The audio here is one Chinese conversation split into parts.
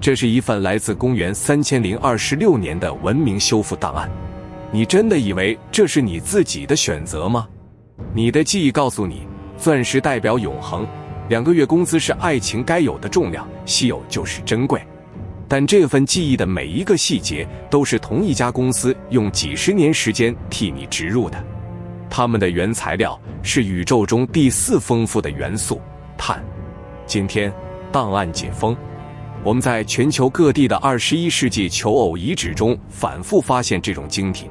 这是一份来自公元3026年的文明修复档案。你真的以为这是你自己的选择吗？你的记忆告诉你，钻石代表永恒，2个月工资是爱情该有的重量，稀有就是珍贵。但这份记忆的每一个细节都是同一家公司用几十年时间替你植入的。它们的原材料是宇宙中第4丰富的元素碳。今天档案解封，我们在全球各地的21世纪求偶遗址中反复发现这种晶体，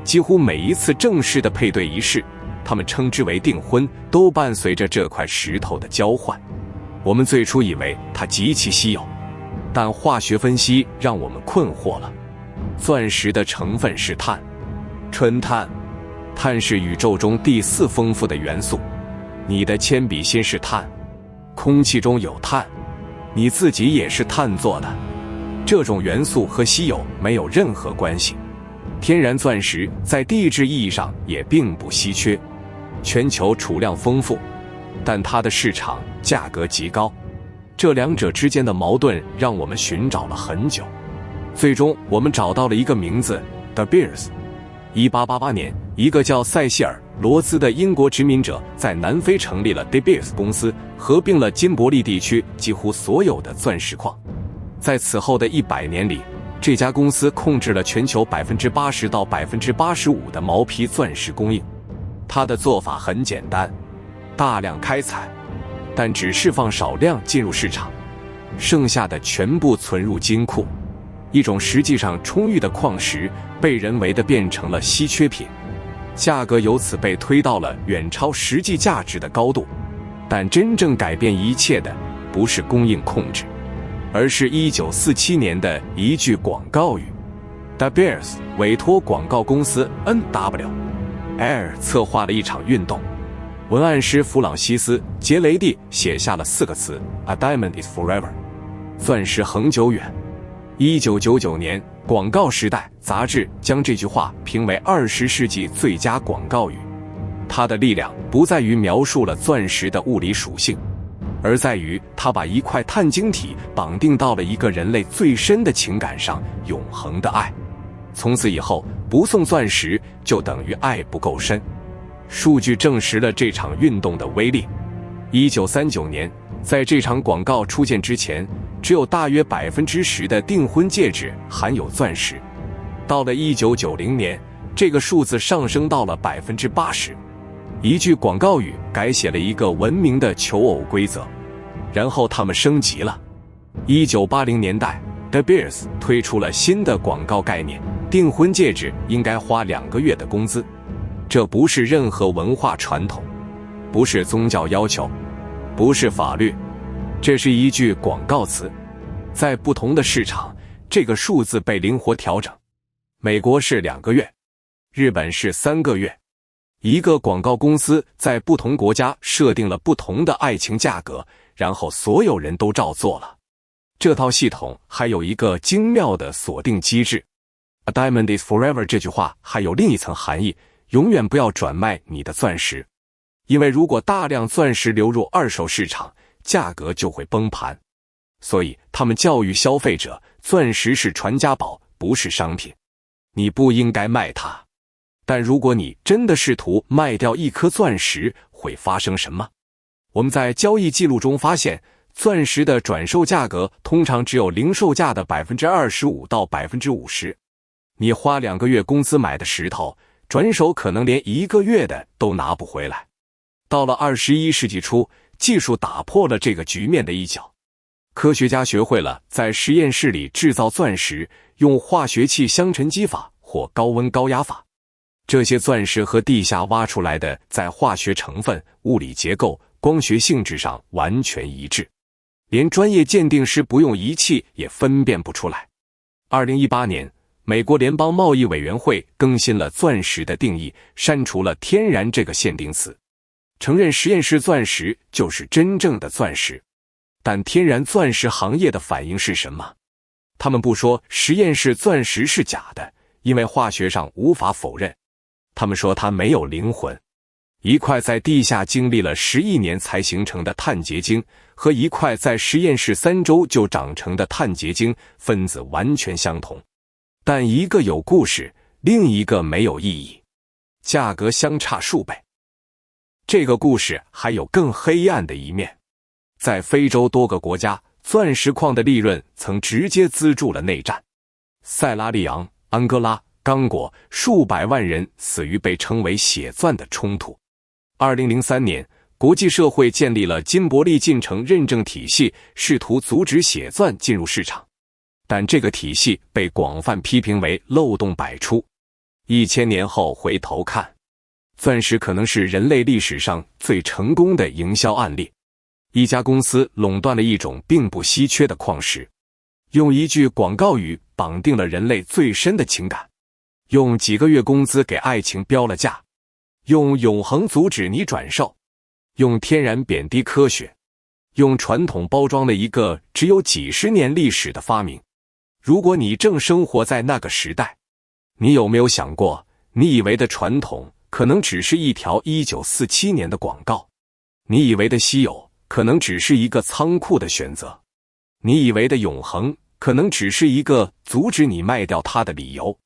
几乎每一次正式的配对仪式，他们称之为订婚，都伴随着这块石头的交换。我们最初以为它极其稀有，但化学分析让我们困惑了。钻石的成分是碳，纯碳。碳是宇宙中第4丰富的元素。你的铅笔芯是碳，空气中有碳，你自己也是碳做的。这种元素和稀有没有任何关系。天然钻石在地质意义上也并不稀缺，全球储量丰富，但它的市场价格极高。这两者之间的矛盾让我们寻找了很久，最终我们找到了一个名字 De Beers。1888年，一个叫塞西尔·罗兹的英国殖民者在南非成立了 De Beers 公司，合并了金伯利地区几乎所有的钻石矿。在此后的100年里，这家公司控制了全球80%到85%的毛坯钻石供应。它的做法很简单，大量开采，但只释放少量进入市场，剩下的全部存入金库。一种实际上充裕的矿石被人为的变成了稀缺品，价格由此被推到了远超实际价值的高度。但真正改变一切的不是供应控制，而是1947年的一句广告语。De Beers 委托广告公司 N.W.Air 策划了一场运动，文案师弗朗西斯·杰雷蒂写下了4个词 ：A diamond is forever， 钻石恒久远。1999年，《广告时代》杂志将这句话评为20世纪最佳广告语。它的力量不在于描述了钻石的物理属性，而在于它把一块碳晶体绑定到了一个人类最深的情感上——永恒的爱。从此以后，不送钻石就等于爱不够深。数据证实了这场运动的威力。1939年，在这场广告出现之前，只有大约10%的订婚戒指含有钻石。到了1990年，这个数字上升到了80%。一句广告语改写了一个文明的求偶规则，然后他们升级了。1980年代 ，De Beers 推出了新的广告概念：订婚戒指应该花2个月的工资。这不是任何文化传统，不是宗教要求，不是法律，这是一句广告词。在不同的市场，这个数字被灵活调整。美国是2个月，日本是3个月。一个广告公司在不同国家设定了不同的爱情价格，然后所有人都照做了。这套系统还有一个精妙的锁定机制。A diamond is forever 这句话还有另一层含义，永远不要转卖你的钻石，因为如果大量钻石流入二手市场，价格就会崩盘。所以他们教育消费者，钻石是传家宝，不是商品，你不应该卖它。但如果你真的试图卖掉一颗钻石，会发生什么？我们在交易记录中发现，钻石的转售价格通常只有零售价的25%到50%。你花2个月工资买的石头，转手可能连1个月的都拿不回来。到了21世纪初，技术打破了这个局面的一角。科学家学会了在实验室里制造钻石，用化学气相沉积法或高温高压法。这些钻石和地下挖出来的在化学成分、物理结构、光学性质上完全一致，连专业鉴定师不用仪器也分辨不出来。2018年，美国联邦贸易委员会更新了钻石的定义，删除了天然这个限定词，承认实验室钻石就是真正的钻石。但天然钻石行业的反应是什么？他们不说实验室钻石是假的，因为化学上无法否认。他们说它没有灵魂。一块在地下经历了10亿年才形成的碳结晶，和一块在实验室3周就长成的碳结晶分子完全相同，但一个有故事，另一个没有意义，价格相差数倍。这个故事还有更黑暗的一面。在非洲多个国家，钻石矿的利润曾直接资助了内战。塞拉利昂、安哥拉、刚果数百万人死于被称为血钻的冲突。2003年，国际社会建立了金伯利进程认证体系，试图阻止血钻进入市场，但这个体系被广泛批评为漏洞百出。1000年后回头看，钻石可能是人类历史上最成功的营销案例。一家公司垄断了一种并不稀缺的矿石，用一句广告语绑定了人类最深的情感，用几个月工资给爱情标了价，用永恒阻止你转售，用天然贬低科学，用传统包装了一个只有几十年历史的发明。如果你正生活在那个时代，你有没有想过，你以为的传统可能只是一条1947年的广告，你以为的稀有可能只是一个仓库的选择，你以为的永恒可能只是一个阻止你卖掉它的理由。